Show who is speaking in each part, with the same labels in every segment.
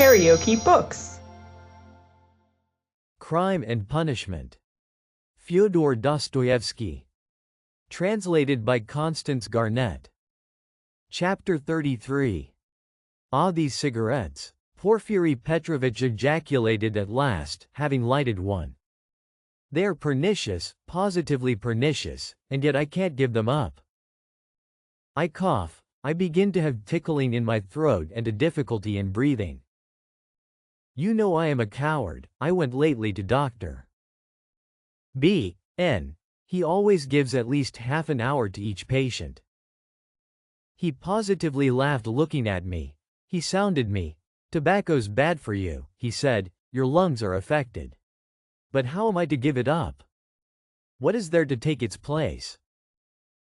Speaker 1: KaraokeBooks.
Speaker 2: Crime and Punishment. Fyodor Dostoevsky. Translated by Constance Garnett. Chapter 33. Ah, these cigarettes. Porfiry Petrovich ejaculated at last, having lighted one. They are pernicious, positively pernicious, and yet I can't give them up. I cough, I begin to have tickling in my throat and a difficulty in breathing. You know I am a coward. I went lately to Dr. B.N. He always gives at least half an hour to each patient. He positively laughed looking at me. He sounded me. Tobacco's bad for you, he said, your lungs are affected. But how am I to give it up? What is there to take its place?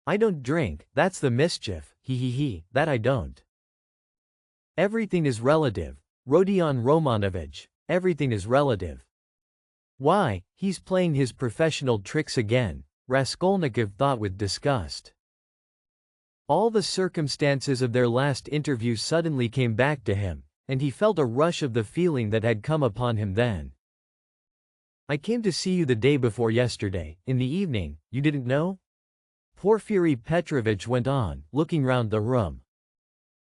Speaker 2: I don't drink, that's the mischief, that I don't. Everything is relative, Rodion Romanovich, everything is relative. Why, he's playing his professional tricks again, Raskolnikov thought with disgust. All the circumstances of their last interview suddenly came back to him, and he felt a rush of the feeling that had come upon him then. I came to see you the day before yesterday, in the evening, you didn't know? Porfiry Petrovich went on, looking round the room.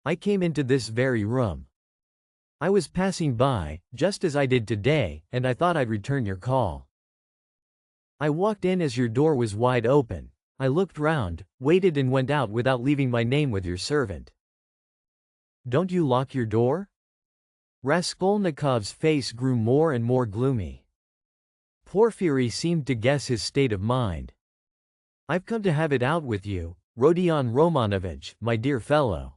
Speaker 2: I came into this very room. I was passing by, just as I did today, and I thought I'd return your call. I walked in as your door was wide open. I looked round, waited and went out without leaving my name with your servant. Don't you lock your door? Raskolnikov's face grew more and more gloomy. Porfiry seemed to guess his state of mind. I've come to have it out with you, Rodion Romanovich, my dear fellow.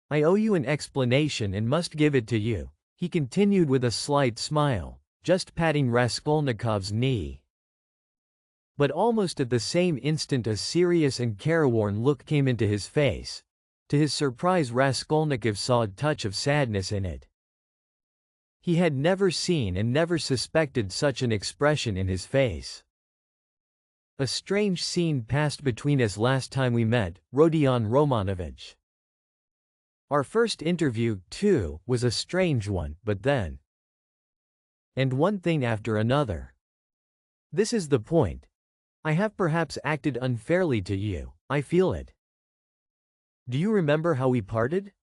Speaker 2: I owe you an explanation and must give it to you, he continued with a slight smile, just patting Raskolnikov's knee. But almost at the same instant a serious and careworn look came into his face. To his surprise Raskolnikov saw a touch of sadness in it. He had never seen and never suspected such an expression in his face. A strange scene passed between us last time we met, Rodion Romanovich. Our first interview, too, was a strange one, but then. And one thing after another. This is the point. I have perhaps acted unfairly to you, I feel it. Do you remember how we parted?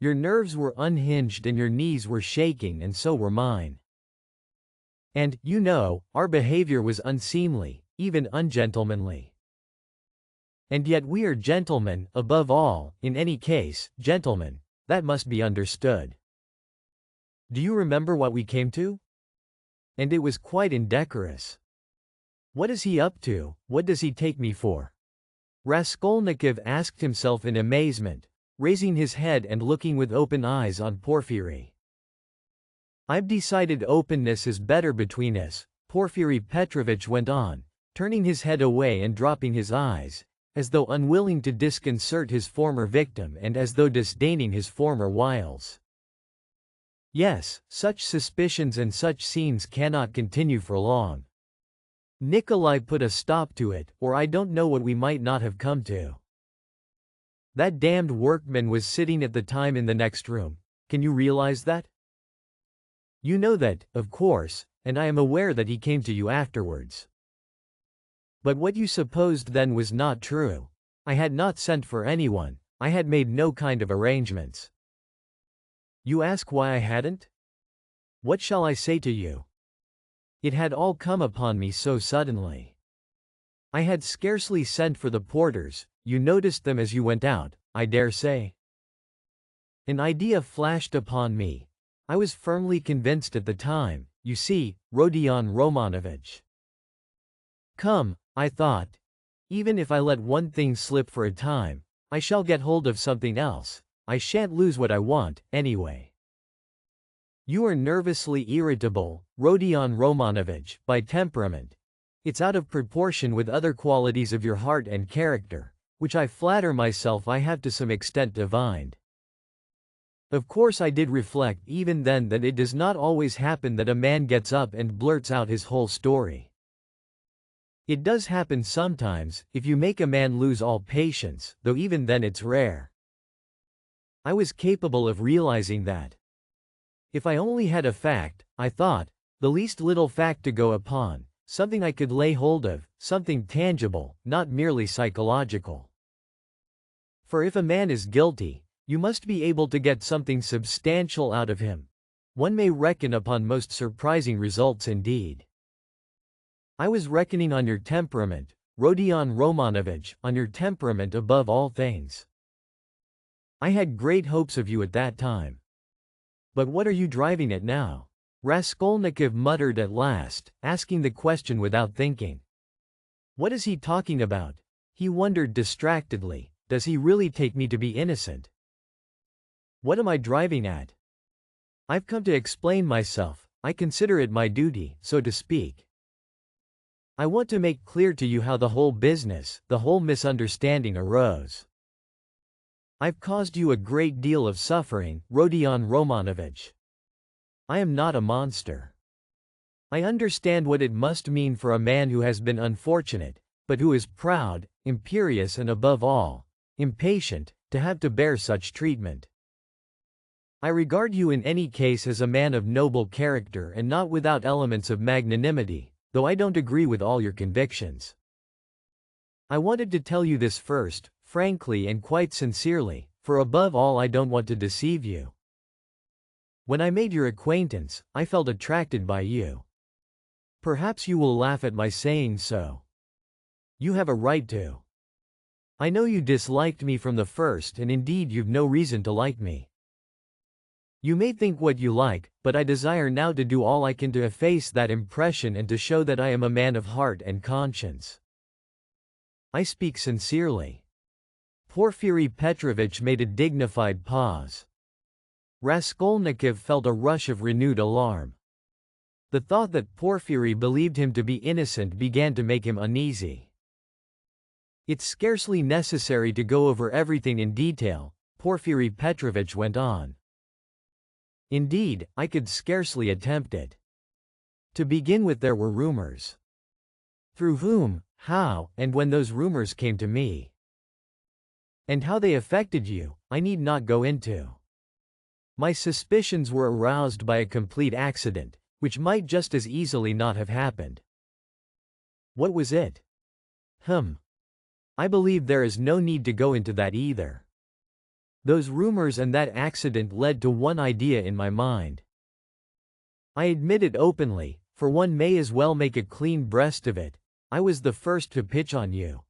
Speaker 2: Your nerves were unhinged and your knees were shaking and so were mine. And, you know, our behavior was unseemly, even ungentlemanly. And yet we are gentlemen, above all, in any case, gentlemen, that must be understood. Do you remember what we came to? And it was quite indecorous. What is he up to, what does he take me for? Raskolnikov asked himself in amazement, raising his head and looking with open eyes on Porfiry. I've decided openness is better between us, Porfiry Petrovich went on, turning his head away and dropping his eyes, as though unwilling to disconcert his former victim and as though disdaining his former wiles. Yes, such suspicions and such scenes cannot continue for long. Nikolai put a stop to it, or I don't know what we might not have come to. That damned workman was sitting at the time in the next room. Can you realize that? You know that, of course, and I am aware that he came to you afterwards. But what you supposed then was not true. I had not sent for anyone, I had made no kind of arrangements. You ask why I hadn't? What shall I say to you? It had all come upon me so suddenly. I had scarcely sent for the porters, you noticed them as you went out, I dare say. An idea flashed upon me. I was firmly convinced at the time, you see, Rodion Romanovich. Come, I thought. Even if I let one thing slip for a time, I shall get hold of something else. I shan't lose what I want, anyway. You are nervously irritable, Rodion Romanovich, by temperament. It's out of proportion with other qualities of your heart and character, which I flatter myself I have to some extent divined. Of course I did reflect even then that it does not always happen that a man gets up and blurts out his whole story. It does happen sometimes, if you make a man lose all patience, though even then it's rare. I was capable of realizing that. If I only had a fact, I thought, the least little fact to go upon, something I could lay hold of, something tangible, not merely psychological. For if a man is guilty, you must be able to get something substantial out of him. One may reckon upon most surprising results indeed. I was reckoning on your temperament, Rodion Romanovich, on your temperament above all things. I had great hopes of you at that time. But what are you driving at now? Raskolnikov muttered at last, asking the question without thinking. What is he talking about? He wondered distractedly. Does he really take me to be innocent? What am I driving at? I've come to explain myself. I consider it my duty, so to speak. I want to make clear to you how the whole business, the whole misunderstanding arose. I've caused you a great deal of suffering, Rodion Romanovich. I am not a monster. I understand what it must mean for a man who has been unfortunate, but who is proud, imperious and above all, impatient, to have to bear such treatment. I regard you in any case as a man of noble character and not without elements of magnanimity, though I don't agree with all your convictions. I wanted to tell you this first, frankly and quite sincerely, for above all I don't want to deceive you. When I made your acquaintance, I felt attracted by you. Perhaps you will laugh at my saying so. You have a right to. I know you disliked me from the first, and indeed you've no reason to like me. You may think what you like, but I desire now to do all I can to efface that impression and to show that I am a man of heart and conscience. I speak sincerely. Porfiry Petrovitch made a dignified pause. Raskolnikov felt a rush of renewed alarm. The thought that Porfiry believed him to be innocent began to make him uneasy. It's scarcely necessary to go over everything in detail, Porfiry Petrovitch went on. Indeed, I could scarcely attempt it. To begin with, there were rumors. Through whom, how, and when those rumors came to me, and how they affected you, I need not go into. My suspicions were aroused by a complete accident, which might just as easily not have happened. What was it? I believe there is no need to go into that either. Those rumors and that accident led to one idea in my mind. I admit it openly, for one may as well make a clean breast of it. I was the first to pitch on you.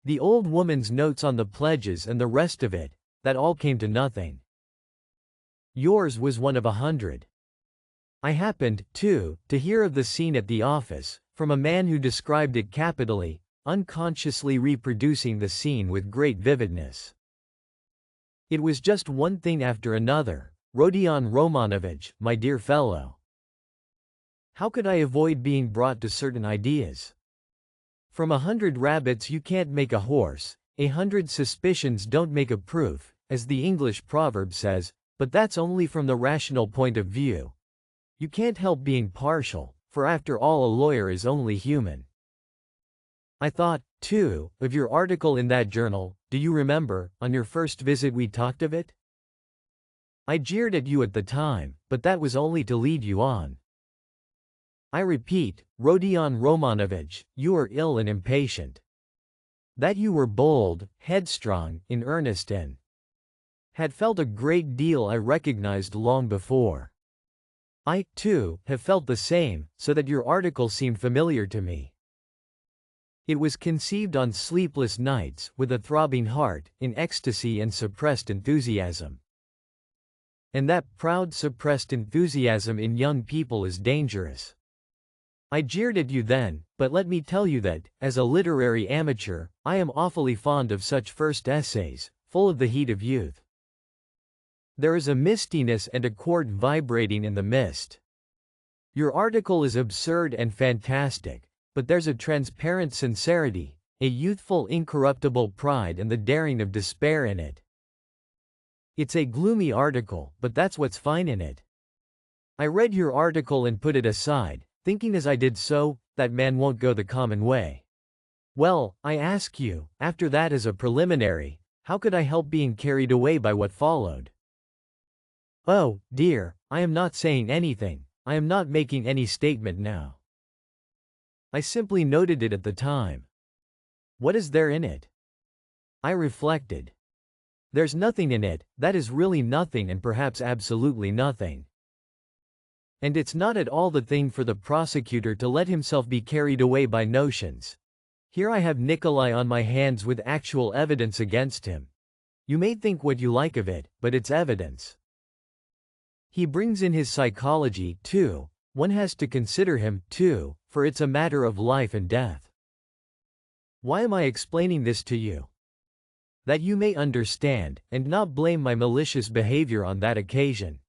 Speaker 2: The old woman's notes on the pledges and the rest of it, that all came to nothing. Yours was one of 100. I happened, too, to hear of the scene at the office, from a man who described it capitally, unconsciously reproducing the scene with great vividness. It was just one thing after another, Rodion Romanovich, my dear fellow. How could I avoid being brought to certain ideas? From 100 rabbits you can't make a horse, 100 suspicions don't make a proof, as the English proverb says, but that's only from the rational point of view. You can't help being partial, for after all a lawyer is only human. I thought, too, of your article in that journal. Do you remember, on your first visit we talked of it? I jeered at you at the time, but that was only to lead you on. I repeat, Rodion Romanovich, you are ill and impatient. That you were bold, headstrong, in earnest and had felt a great deal I recognized long before. I, too, have felt the same, so that your article seemed familiar to me. It was conceived on sleepless nights, with a throbbing heart, in ecstasy and suppressed enthusiasm. And that proud suppressed enthusiasm in young people is dangerous. I jeered at you then, but let me tell you that, as a literary amateur, I am awfully fond of such first essays, full of the heat of youth. There is a mistiness and a chord vibrating in the mist. Your article is absurd and fantastic, but there's a transparent sincerity, a youthful incorruptible pride and the daring of despair in it. It's a gloomy article, but that's what's fine in it. I read your article and put it aside, thinking as I did so, that man won't go the common way. Well, I ask you, after that as a preliminary, how could I help being carried away by what followed? Oh, dear, I am not saying anything, I am not making any statement now. I simply noted it at the time. What is there in it? I reflected. There's nothing in it, that is really nothing and perhaps absolutely nothing. And it's not at all the thing for the prosecutor to let himself be carried away by notions. Here I have Nikolai on my hands with actual evidence against him. You may think what you like of it, but it's evidence. He brings in his psychology, too. One has to consider him, too, for it's a matter of life and death. Why am I explaining this to you? That you may understand, and not blame my malicious behavior on that occasion.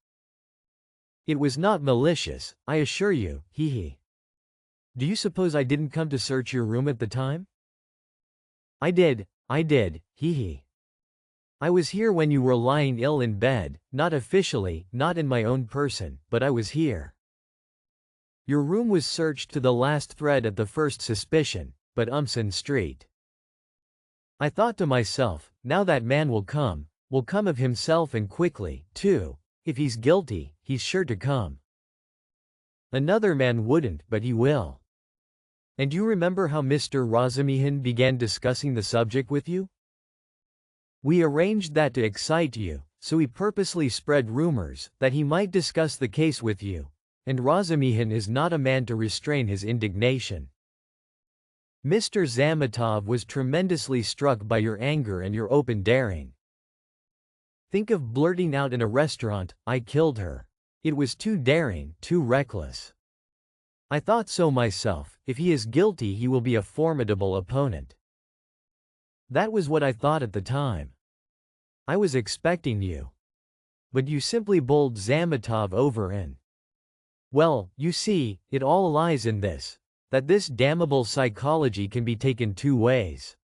Speaker 2: It was not malicious, I assure you, hee. Do you suppose I didn't come to search your room at the time? I did, hee. I was here when you were lying ill in bed, not officially, not in my own person, but I was here. Your room was searched to the last thread at the first suspicion, but Umson Street. I thought to myself, now that man will come of himself and quickly, too. If he's guilty, he's sure to come. Another man wouldn't, but he will. And you remember how Mr. Razumihin began discussing the subject with you? We arranged that to excite you, so he purposely spread rumors, that he might discuss the case with you, and Razumihin is not a man to restrain his indignation. Mr. Zametov was tremendously struck by your anger and your open daring. Think of blurting out in a restaurant, "I killed her." It was too daring, too reckless. I thought so myself, if he is guilty he will be a formidable opponent. That was what I thought at the time. I was expecting you. But you simply bowled Zametov over and… Well, you see, it all lies in this, that this damnable psychology can be taken two ways.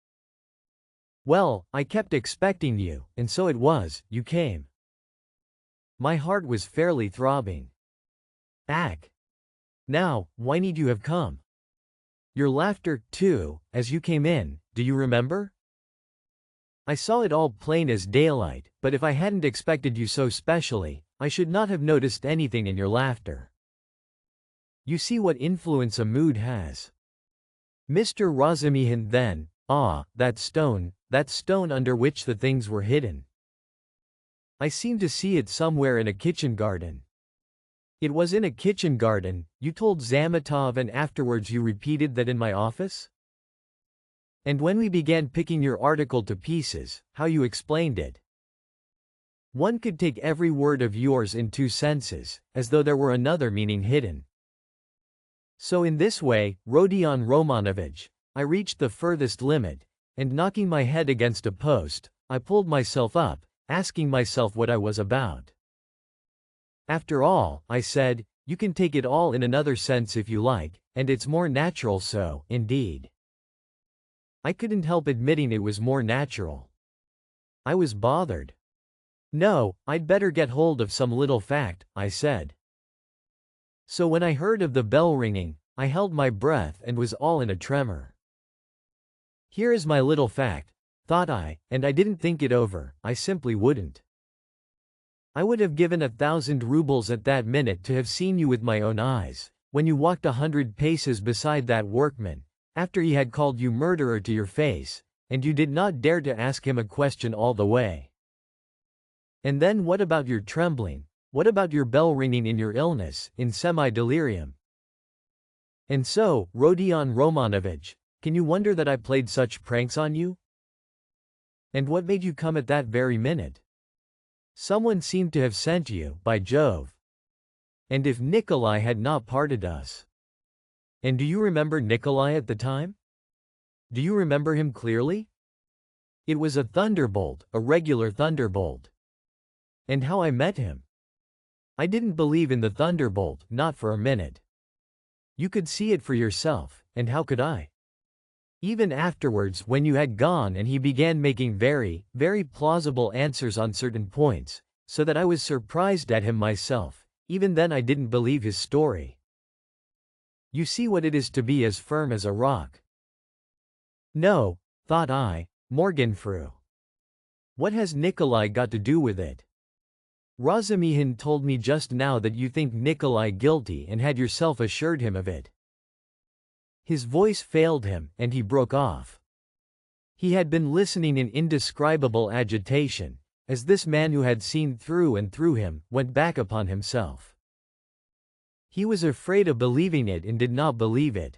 Speaker 2: Well, I kept expecting you, and so it was, you came. My heart was fairly throbbing. Ack. Now, why need you have come? Your laughter, too, as you came in, do you remember? I saw it all plain as daylight, but if I hadn't expected you so specially, I should not have noticed anything in your laughter. You see what influence a mood has. Mr. Razumihin then, that stone under which the things were hidden. I seem to see it somewhere in a kitchen garden. It was in a kitchen garden, you told Zametov, and afterwards you repeated that in my office? And when we began picking your article to pieces, how you explained it. One could take every word of yours in two senses, as though there were another meaning hidden. So in this way, Rodion Romanovich, I reached the furthest limit, and knocking my head against a post, I pulled myself up, asking myself what I was about. After all, I said, you can take it all in another sense if you like, and it's more natural so, indeed. I couldn't help admitting it was more natural. I was bothered. No, I'd better get hold of some little fact, I said. So when I heard of the bell ringing, I held my breath and was all in a tremor. Here is my little fact, thought I, and I didn't think it over, I simply wouldn't. I would have given 1,000 rubles at that minute to have seen you with my own eyes, when you walked 100 paces beside that workman, after he had called you murderer to your face, and you did not dare to ask him a question all the way. And then what about your trembling? What about your bell ringing in your illness, in semi-delirium? And so, Rodion Romanovich, can you wonder that I played such pranks on you? And what made you come at that very minute? Someone seemed to have sent you, by Jove. And if Nikolai had not parted us. And do you remember Nikolai at the time? Do you remember him clearly? It was a thunderbolt, a regular thunderbolt. And how I met him. I didn't believe in the thunderbolt, not for a minute. You could see it for yourself, and how could I? Even afterwards, when you had gone and he began making very, very plausible answers on certain points, so that I was surprised at him myself, even then I didn't believe his story. You see what it is to be as firm as a rock. No, thought I, Morgenfrau. What has Nikolai got to do with it? Razumihin told me just now that you think Nikolai guilty and had yourself assured him of it. His voice failed him, and he broke off. He had been listening in indescribable agitation, as this man who had seen through and through him, went back upon himself. He was afraid of believing it and did not believe it.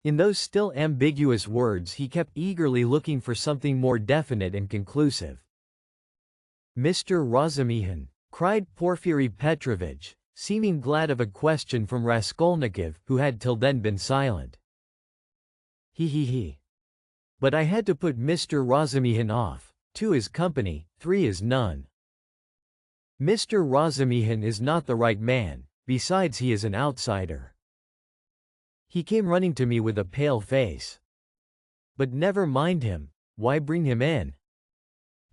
Speaker 2: In those still ambiguous words he kept eagerly looking for something more definite and conclusive. "Mr. Razumihin," cried Porfiry Petrovitch, seeming glad of a question from Raskolnikov, who had till then been silent. He. But I had to put Mr. Razumihin off. 2 is company, 3 is none. Mr. Razumihin is not the right man, besides he is an outsider. He came running to me with a pale face. But never mind him, why bring him in?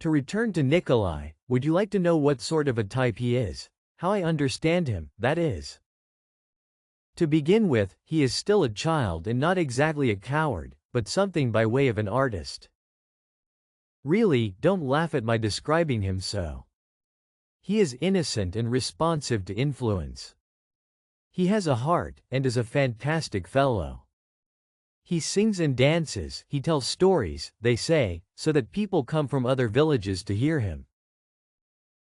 Speaker 2: To return to Nikolai, would you like to know what sort of a type he is? How I understand him, that is. To begin with, he is still a child and not exactly a coward, but something by way of an artist. Really, don't laugh at my describing him so. He is innocent and responsive to influence. He has a heart, and is a fantastic fellow. He sings and dances, he tells stories, they say, so that people come from other villages to hear him.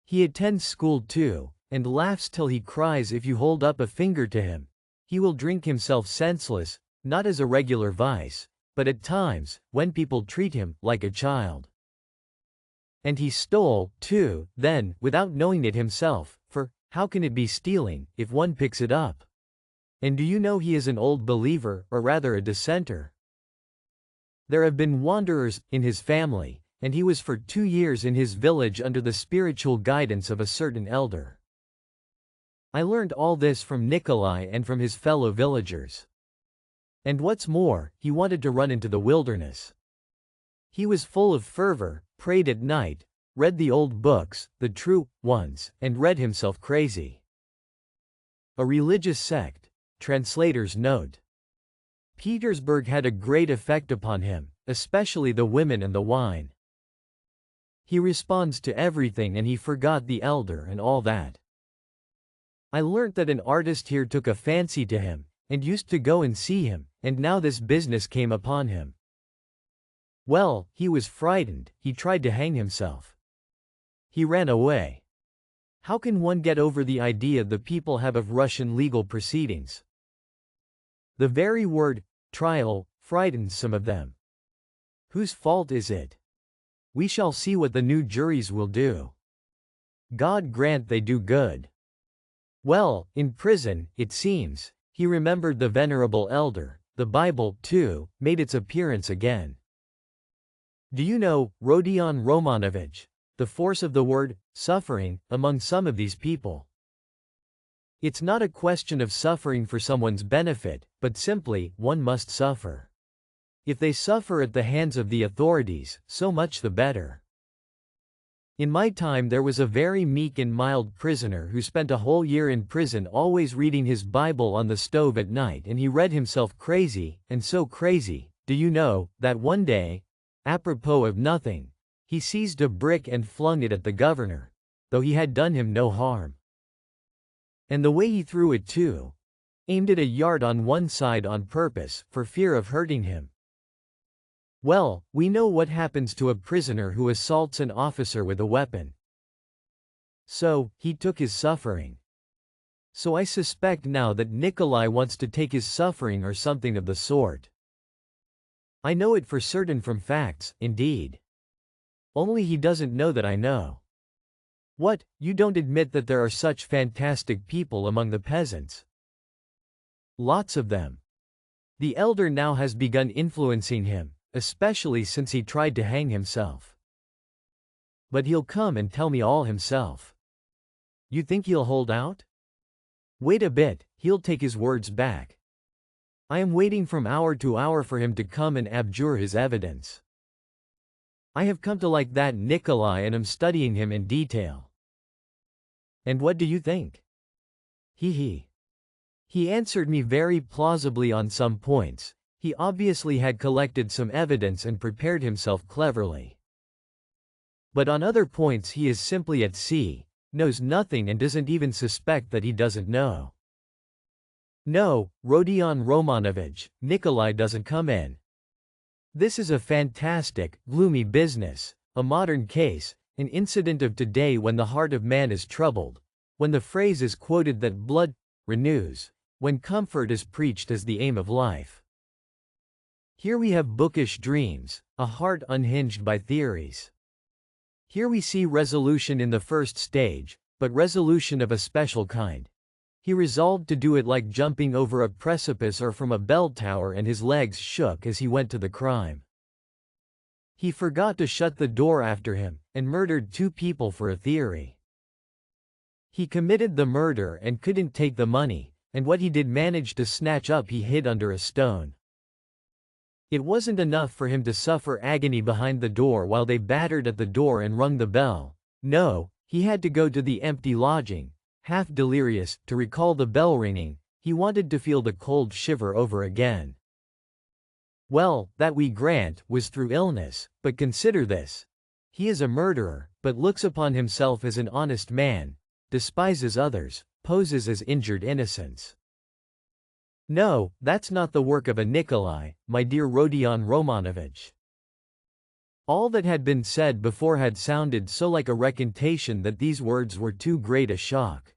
Speaker 2: He attends school too, and laughs till he cries if you hold up a finger to him. He will drink himself senseless, not as a regular vice, but at times, when people treat him like a child. And he stole, too, then, without knowing it himself, for how can it be stealing, if one picks it up? And do you know he is an old believer, or rather a dissenter? There have been wanderers in his family, and he was for 2 years in his village under the spiritual guidance of a certain elder. I learned all this from Nikolai and from his fellow villagers. And what's more, he wanted to run into the wilderness. He was full of fervor, prayed at night, read the old books, the true ones, and read himself crazy. A religious sect. Translator's note. Petersburg had a great effect upon him, especially the women and the wine. He responds to everything and he forgot the elder and all that. I learnt that an artist here took a fancy to him, and used to go and see him, and now this business came upon him. Well, he was frightened, he tried to hang himself. He ran away. How can one get over the idea the people have of Russian legal proceedings? The very word, trial, frightens some of them. Whose fault is it? We shall see what the new juries will do. God grant they do good. Well, in prison, it seems, he remembered the venerable elder, the Bible, too, made its appearance again. Do you know, Rodion Romanovich, the force of the word, suffering, among some of these people? It's not a question of suffering for someone's benefit, but simply, one must suffer. If they suffer at the hands of the authorities, so much the better. In my time there was a very meek and mild prisoner who spent a whole year in prison always reading his Bible on the stove at night, and he read himself crazy, and so crazy, do you know, that one day, apropos of nothing, he seized a brick and flung it at the governor, though he had done him no harm. And the way he threw it too, aimed it a yard on one side on purpose, for fear of hurting him. Well, we know what happens to a prisoner who assaults an officer with a weapon. So, he took his suffering. So I suspect now that Nikolai wants to take his suffering or something of the sort. I know it for certain from facts, indeed. Only he doesn't know that I know. What, you don't admit that there are such fantastic people among the peasants? Lots of them. The elder now has begun influencing him, especially since he tried to hang himself. But he'll come and tell me all himself. You think he'll hold out? Wait a bit, he'll take his words back. I am waiting from hour to hour for him to come and abjure his evidence. I have come to like that Nikolai and am studying him in detail. And what do you think? He answered me very plausibly on some points. He obviously had collected some evidence and prepared himself cleverly. But on other points he is simply at sea, knows nothing and doesn't even suspect that he doesn't know. No, Rodion Romanovich, Nikolai doesn't come in. This is a fantastic, gloomy business, a modern case, an incident of today when the heart of man is troubled, when the phrase is quoted that blood renews, when comfort is preached as the aim of life. Here we have bookish dreams, a heart unhinged by theories. Here we see resolution in the first stage, but resolution of a special kind. He resolved to do it like jumping over a precipice or from a bell tower, and his legs shook as he went to the crime. He forgot to shut the door after him, and murdered 2 people for a theory. He committed the murder and couldn't take the money, and what he did manage to snatch up he hid under a stone. It wasn't enough for him to suffer agony behind the door while they battered at the door and rung the bell. No, he had to go to the empty lodging, half delirious, to recall the bell ringing. He wanted to feel the cold shiver over again. Well, that we grant was through illness, but consider this. He is a murderer, but looks upon himself as an honest man, despises others, poses as injured innocence. No, that's not the work of a Nikolai, my dear Rodion Romanovich. All that had been said before had sounded so like a recantation that these words were too great a shock.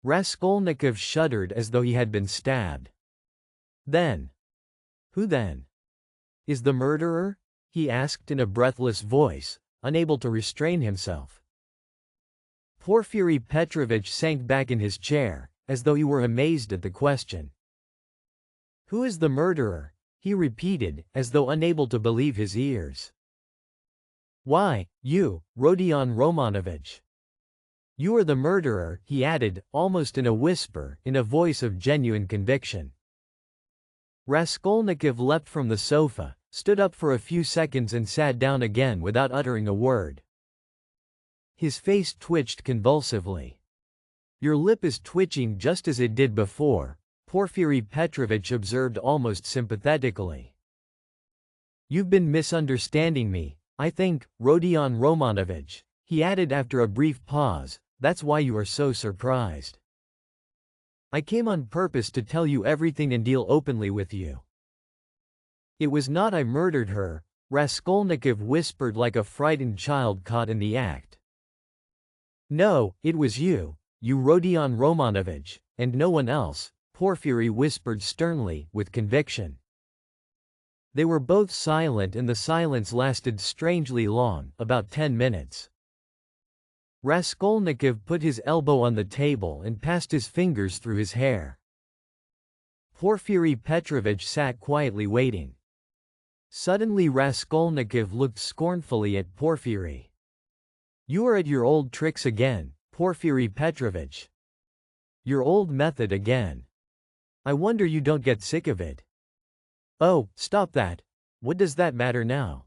Speaker 2: Raskolnikov shuddered as though he had been stabbed. Then? Who then? Is the murderer? He asked in a breathless voice, unable to restrain himself. Porfiry Petrovitch sank back in his chair, as though he were amazed at the question. Who is the murderer? He repeated, as though unable to believe his ears. Why, you, Rodion Romanovich. You are the murderer, he added, almost in a whisper, in a voice of genuine conviction. Raskolnikov leapt from the sofa, stood up for a few seconds and sat down again without uttering a word. His face twitched convulsively. Your lip is twitching just as it did before, Porfiry Petrovitch observed almost sympathetically. You've been misunderstanding me, I think, Rodion Romanovich, he added after a brief pause. That's why you are so surprised. I came on purpose to tell you everything and deal openly with you. It was not I murdered her, Raskolnikov whispered like a frightened child caught in the act. No, it was you, Rodion Romanovich, and no one else, Porfiry whispered sternly, with conviction. They were both silent, and the silence lasted strangely long, about 10 minutes. Raskolnikov put his elbow on the table and passed his fingers through his hair. Porfiry Petrovitch sat quietly waiting. Suddenly Raskolnikov looked scornfully at Porfiry. You are at your old tricks again, Porfiry Petrovitch. Your old method again. I wonder you don't get sick of it. Oh, stop that. What does that matter now?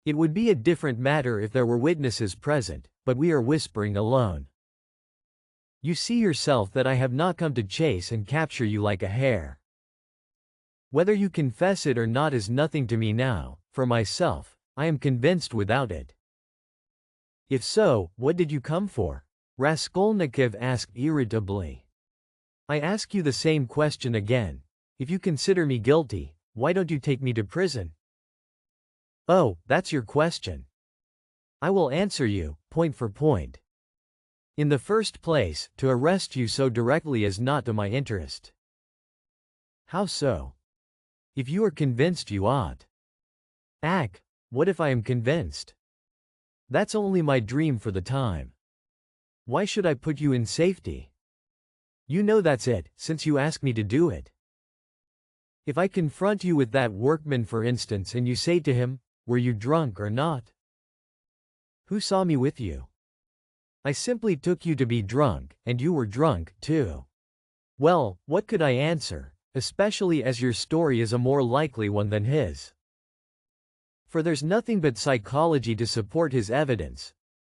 Speaker 2: It would be a different matter if there were witnesses present, but we are whispering alone. You see yourself that I have not come to chase and capture you like a hare. Whether you confess it or not is nothing to me now. For myself, I am convinced without it. If so, what did you come for? Raskolnikov asked irritably. I ask you the same question again. If you consider me guilty, why don't you take me to prison? Oh, that's your question. I will answer you, point for point. In the first place, to arrest you so directly is not to my interest. How so? If you are convinced you ought. Ack, what if I am convinced? That's only my dream for the time. Why should I put you in safety? You know that's it, since you ask me to do it. If I confront you with that workman for instance and you say to him, were you drunk or not? Who saw me with you? I simply took you to be drunk, and you were drunk, too. Well, what could I answer, especially as your story is a more likely one than his? For there's nothing but psychology to support his evidence.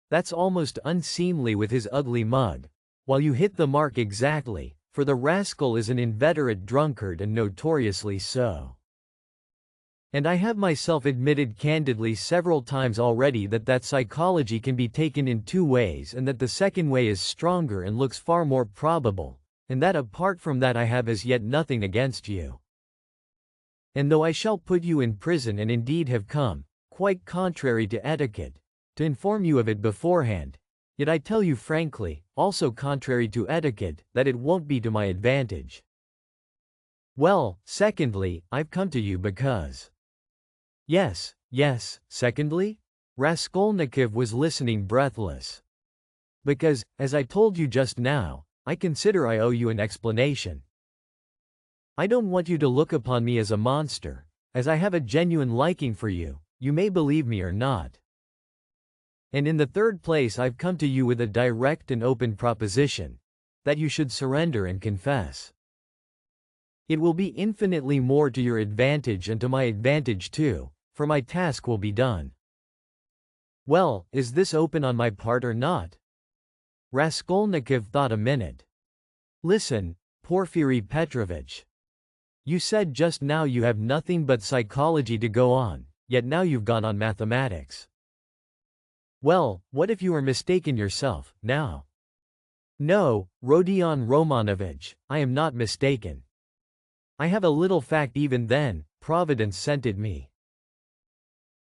Speaker 2: That's almost unseemly with his ugly mug, while you hit the mark exactly, for the rascal is an inveterate drunkard and notoriously so. And I have myself admitted candidly several times already that psychology can be taken in two ways, and that the second way is stronger and looks far more probable, and that apart from that I have as yet nothing against you. And though I shall put you in prison and indeed have come, quite contrary to etiquette, to inform you of it beforehand, yet I tell you frankly, also contrary to etiquette, that it won't be to my advantage. Well, secondly, I've come to you because… Yes, secondly? Raskolnikov was listening breathless. Because, as I told you just now, I consider I owe you an explanation. I don't want you to look upon me as a monster, as I have a genuine liking for you, you may believe me or not. And in the third place I've come to you with a direct and open proposition, that you should surrender and confess. It will be infinitely more to your advantage and to my advantage too, for my task will be done. Well, is this open on my part or not? Raskolnikov thought a minute. Listen, Porfiry Petrovitch. You said just now you have nothing but psychology to go on, yet now you've gone on mathematics. Well, what if you are mistaken yourself, now? No, Rodion Romanovich, I am not mistaken. I have a little fact even then, Providence sent it me.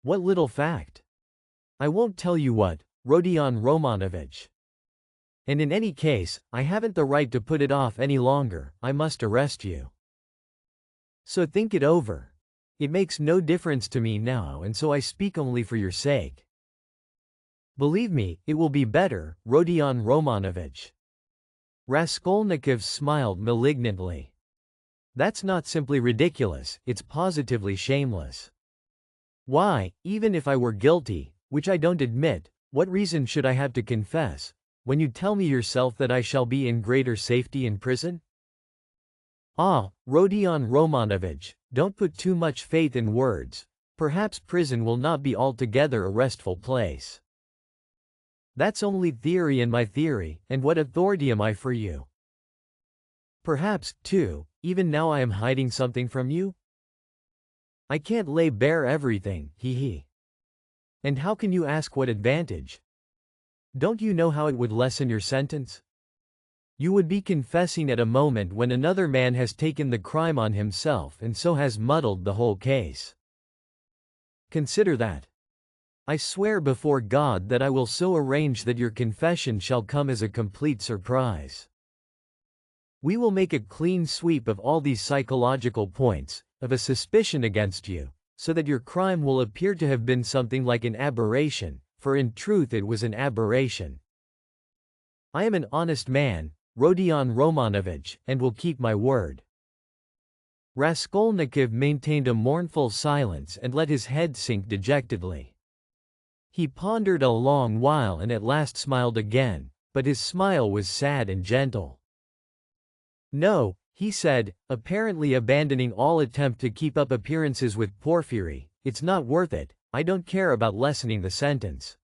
Speaker 2: What little fact? I won't tell you what, Rodion Romanovich. And in any case, I haven't the right to put it off any longer, I must arrest you. So think it over. It makes no difference to me now, and so I speak only for your sake. Believe me, it will be better, Rodion Romanovich. Raskolnikov smiled malignantly. That's not simply ridiculous, it's positively shameless. Why, even if I were guilty, which I don't admit, what reason should I have to confess, when you tell me yourself that I shall be in greater safety in prison? Ah, Rodion Romanovich, don't put too much faith in words, perhaps prison will not be altogether a restful place. That's only theory and my theory, and what authority am I for you? Perhaps, too, even now I am hiding something from you? I can't lay bare everything, he. And how can you ask what advantage? Don't you know how it would lessen your sentence? You would be confessing at a moment when another man has taken the crime on himself and so has muddled the whole case. Consider that. I swear before God that I will so arrange that your confession shall come as a complete surprise. We will make a clean sweep of all these psychological points, of a suspicion against you, so that your crime will appear to have been something like an aberration, for in truth it was an aberration. I am an honest man, Rodion Romanovich, and will keep my word. Raskolnikov maintained a mournful silence and let his head sink dejectedly. He pondered a long while and at last smiled again, but his smile was sad and gentle. No, he said, apparently abandoning all attempt to keep up appearances with Porfiry, it's not worth it, I don't care about lessening the sentence.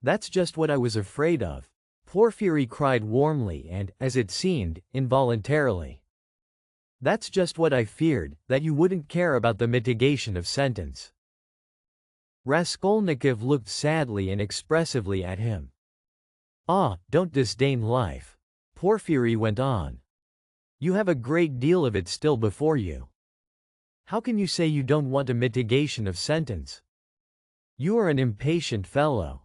Speaker 2: That's just what I was afraid of, Porfiry cried warmly and, as it seemed, involuntarily. That's just what I feared, that you wouldn't care about the mitigation of sentence. Raskolnikov looked sadly and expressively at him. Ah, don't disdain life. Porfiry went on. You have a great deal of it still before you. How can you say you don't want a mitigation of sentence? You are an impatient fellow.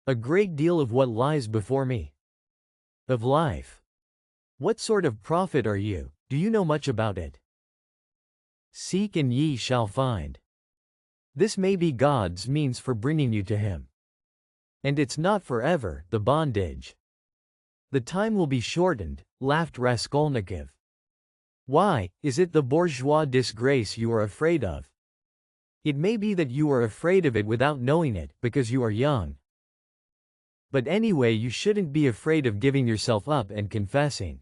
Speaker 2: A great deal of what lies before me. Of life. What sort of prophet are you? Do you know much about it? Seek and ye shall find. This may be God's means for bringing you to Him. And it's not forever, the bondage. The time will be shortened, laughed Raskolnikov. Why, is it the bourgeois disgrace you are afraid of? It may be that you are afraid of it without knowing it, because you are young. But anyway, you shouldn't be afraid of giving yourself up and confessing.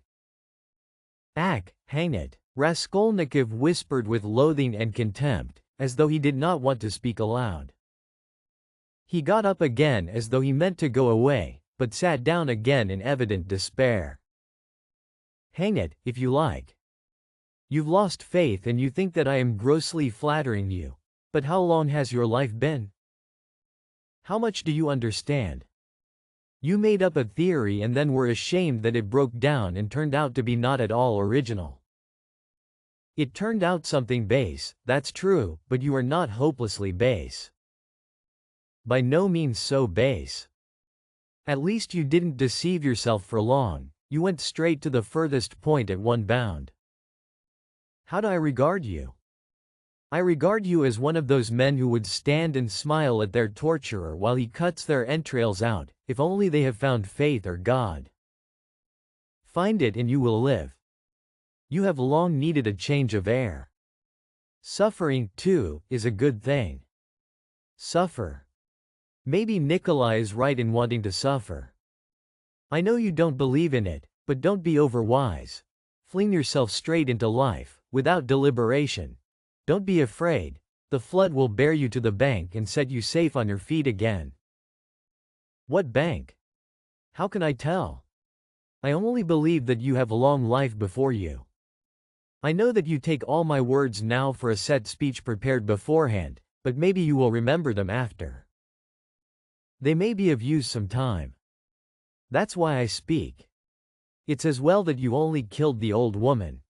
Speaker 2: Hang it, Raskolnikov whispered with loathing and contempt, as though he did not want to speak aloud. He got up again as though he meant to go away, but sat down again in evident despair. Hang it, if you like. You've lost faith and you think that I am grossly flattering you. But how long has your life been? How much do you understand? You made up a theory and then were ashamed that it broke down and turned out to be not at all original. It turned out something base, that's true, but you are not hopelessly base. By no means so base. At least you didn't deceive yourself for long, you went straight to the furthest point at one bound. How do I regard you? I regard you as one of those men who would stand and smile at their torturer while he cuts their entrails out, if only they have found faith or God. Find it and you will live. You have long needed a change of air. Suffering, too, is a good thing. Suffer. Maybe Nikolai is right in wanting to suffer. I know you don't believe in it, but don't be overwise. Fling yourself straight into life, without deliberation. Don't be afraid. The flood will bear you to the bank and set you safe on your feet again. What bank? How can I tell? I only believe that you have a long life before you. I know that you take all my words now for a set speech prepared beforehand, but maybe you will remember them after. They may be of use some time. That's why I speak. It's as well that you only killed the old woman.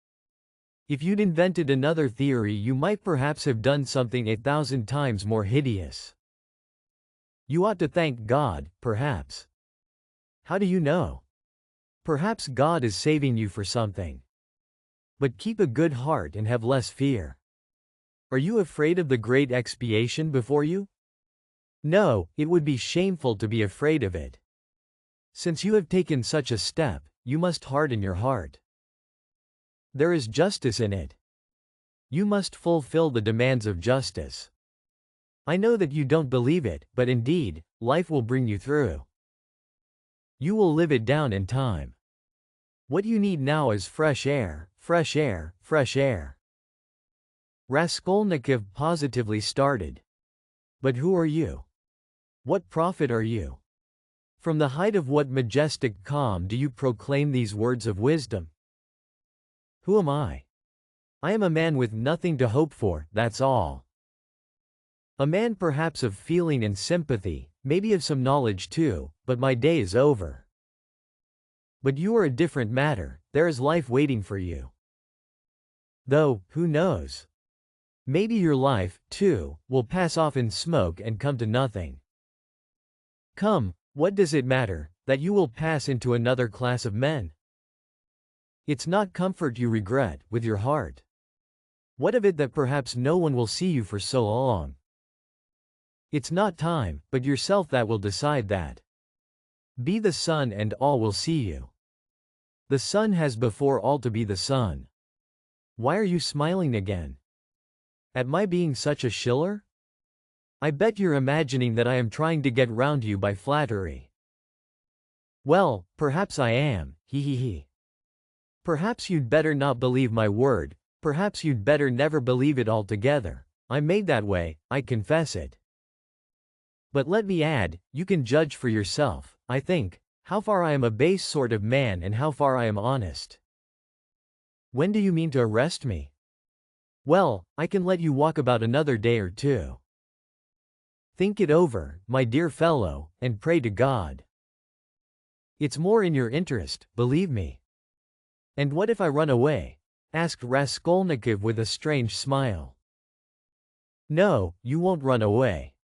Speaker 2: If you'd invented another theory, you might perhaps have done something 1,000 times more hideous. You ought to thank God, perhaps. How do you know? Perhaps God is saving you for something. But keep a good heart and have less fear. Are you afraid of the great expiation before you? No, it would be shameful to be afraid of it. Since you have taken such a step, you must harden your heart. There is justice in it. You must fulfill the demands of justice. I know that you don't believe it, but indeed, life will bring you through. You will live it down in time. What you need now is fresh air, fresh air, fresh air. Raskolnikov positively started. But who are you? What prophet are you? From the height of what majestic calm do you proclaim these words of wisdom? Who am I? I am a man with nothing to hope for, that's all. A man perhaps of feeling and sympathy, maybe of some knowledge too, but my day is over. But you are a different matter, there is life waiting for you. Though, who knows? Maybe your life, too, will pass off in smoke and come to nothing. Come, what does it matter, that you will pass into another class of men? It's not comfort you regret, with your heart. What of it that perhaps no one will see you for so long? It's not time, but yourself that will decide that. Be the sun and all will see you. The sun has before all to be the sun. Why are you smiling again? At my being such a shiller? I bet you're imagining that I am trying to get round you by flattery. Well, perhaps I am, he. Perhaps you'd better not believe my word, perhaps you'd better never believe it altogether. I'm made that way, I confess it. But let me add, you can judge for yourself, I think, how far I am a base sort of man and how far I am honest. When do you mean to arrest me? Well, I can let you walk about another day or two. Think it over, my dear fellow, and pray to God. It's more in your interest, believe me. And what if I run away? Asked Raskolnikov with a strange smile. No, you won't run away.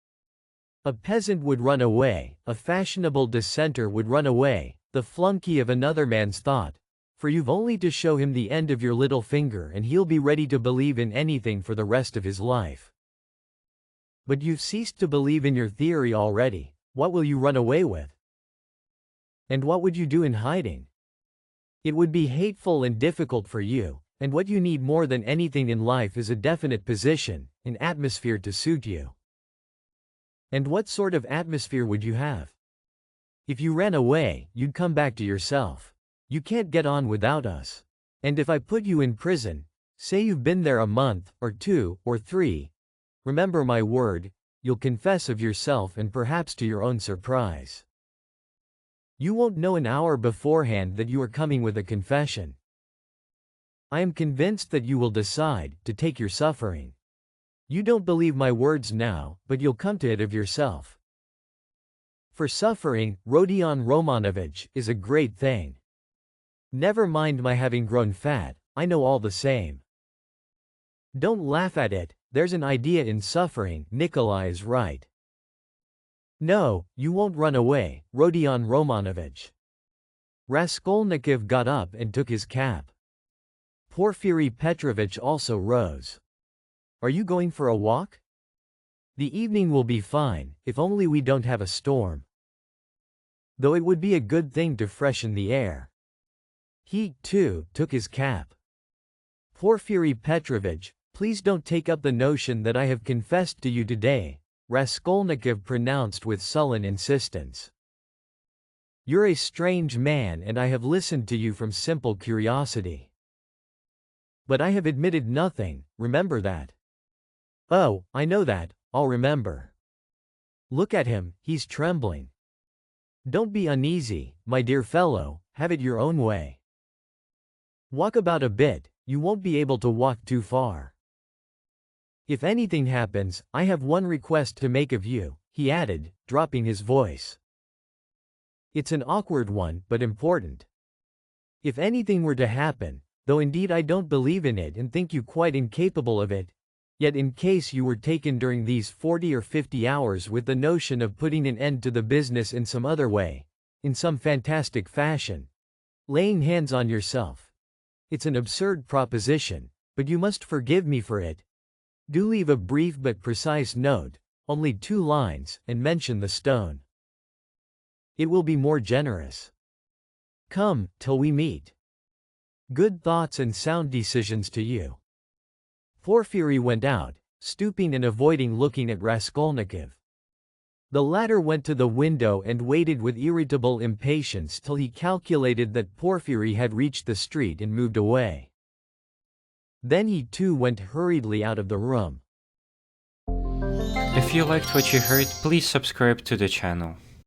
Speaker 2: A peasant would run away, a fashionable dissenter would run away, the flunkey of another man's thought, for you've only to show him the end of your little finger and he'll be ready to believe in anything for the rest of his life. But you've ceased to believe in your theory already, what will you run away with? And what would you do in hiding? It would be hateful and difficult for you, and what you need more than anything in life is a definite position, an atmosphere to suit you. And what sort of atmosphere would you have? If you ran away, you'd come back to yourself. You can't get on without us. And if I put you in prison, say you've been there a month, or 2, or 3, remember my word, you'll confess of yourself and perhaps to your own surprise. You won't know an hour beforehand that you are coming with a confession. I am convinced that you will decide to take your suffering. You don't believe my words now, but you'll come to it of yourself. For suffering, Rodion Romanovich, is a great thing. Never mind my having grown fat, I know all the same. Don't laugh at it, there's an idea in suffering, Nikolai is right. No, you won't run away, Rodion Romanovich. Raskolnikov got up and took his cap. Porfiry Petrovich also rose. Are you going for a walk? The evening will be fine, if only we don't have a storm. Though it would be a good thing to freshen the air. He, too, took his cap. Porfiry Petrovich, please don't take up the notion that I have confessed to you today, Raskolnikov pronounced with sullen insistence. You're a strange man and I have listened to you from simple curiosity. But I have admitted nothing, remember that. Oh, I know that, I'll remember. Look at him, he's trembling. Don't be uneasy, my dear fellow, have it your own way. Walk about a bit, you won't be able to walk too far. If anything happens, I have one request to make of you, he added, dropping his voice. It's an awkward one, but important. If anything were to happen, though indeed I don't believe in it and think you quite incapable of it, yet in case you were taken during these 40 or 50 hours with the notion of putting an end to the business in some other way, in some fantastic fashion, laying hands on yourself. It's an absurd proposition, but you must forgive me for it. Do leave a brief but precise note, only 2 lines, and mention the stone. It will be more generous. Come, till we meet. Good thoughts and sound decisions to you. Porfiry went out, stooping and avoiding looking at Raskolnikov. The latter went to the window and waited with irritable impatience till he calculated that Porfiry had reached the street and moved away. Then he too went hurriedly out of the room.
Speaker 1: If you liked what you heard, please subscribe to the channel.